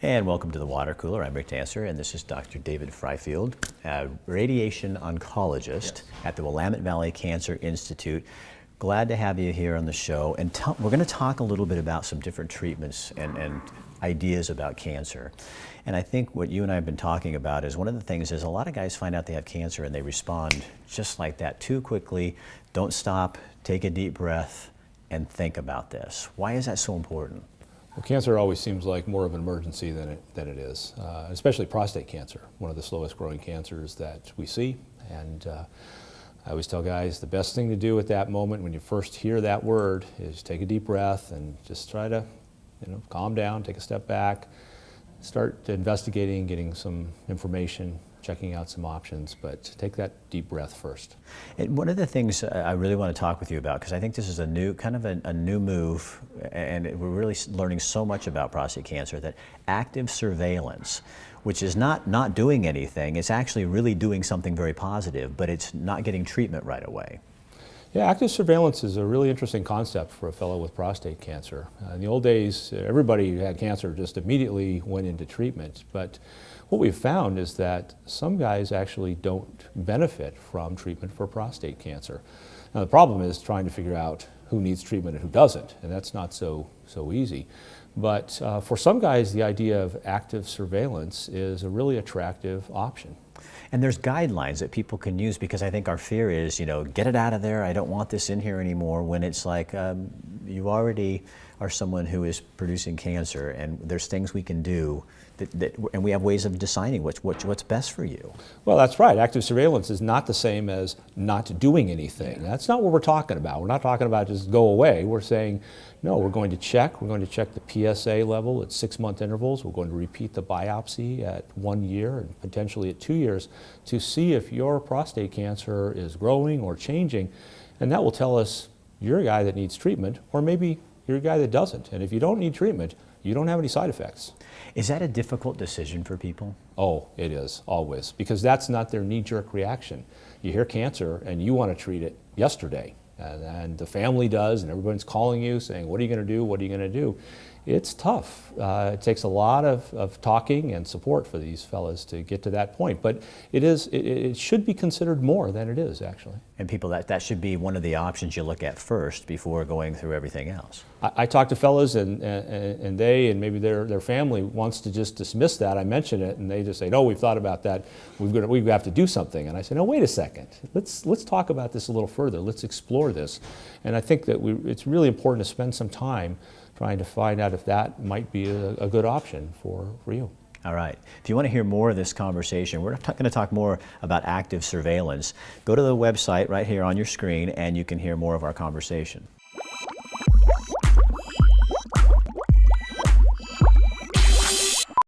And welcome to the Watercooler. I'm Rick Dancer, and this is Dr. David Freifeld, a radiation oncologist at the Willamette Valley Cancer Institute. Glad to have you here on the show. And we're going to talk a little bit about some different treatments and ideas about cancer. And I think what you and I have been talking about is one of the things is a lot of guys find out they have cancer and they respond just like that too quickly. Don't stop, take a deep breath, and think about this. Why is that so important? Well, cancer always seems like more of an emergency than it is, especially prostate cancer, one of the slowest growing cancers that we see. And I always tell guys the best thing to do at that moment when you first hear that word is take a deep breath and just try to calm down, take a step back, start investigating, getting some information, checking out some options, but take that deep breath first. And one of the things I really want to talk with you about, because I think this is a new, kind of a new move, and we're really learning so much about prostate cancer, that active surveillance, which is not doing anything, it's actually really doing something very positive, but it's not getting treatment right away. Yeah, active surveillance is a really interesting concept for a fellow with prostate cancer. In the old days, everybody who had cancer just immediately went into treatment, but what we've found is that some guys actually don't benefit from treatment for prostate cancer. Now the problem is trying to figure out who needs treatment and who doesn't, and that's not so easy. But for some guys, the idea of active surveillance is a really attractive option. And there's guidelines that people can use, because I think our fear is, get it out of there, I don't want this in here anymore, when it's like you already are someone who is producing cancer, and there's things we can do and we have ways of deciding what's best for you. Well, that's right. Active surveillance is not the same as not doing anything. That's not what we're talking about. We're not talking about just go away. We're saying, no, we're going to check. We're going to check the PSA level at 6-month intervals. We're going to repeat the biopsy at 1 year and potentially at 2 years to see if your prostate cancer is growing or changing. And that will tell us you're a guy that needs treatment, or maybe you're a guy that doesn't. And if you don't need treatment, you don't have any side effects. Is that a difficult decision for people? Oh, it is, always, because that's not their knee-jerk reaction. You hear cancer and you want to treat it yesterday, and the family does, and everyone's calling you saying, what are you going to do, what are you going to do? It's tough. It takes a lot of talking and support for these fellas to get to that point, but it should be considered more than it is, actually. And people, that should be one of the options you look at first before going through everything else. I talk to fellas and they and maybe their family wants to just dismiss that. I mention it and they just say, no, we've thought about that, we have to do something. And I say, no, wait a second, let's talk about this a little further, let's explore this. And I think that it's really important to spend some time trying to find out if that might be a good option for you. All right. If you want to hear more of this conversation, we're going to talk more about active surveillance. Go to the website right here on your screen and you can hear more of our conversation.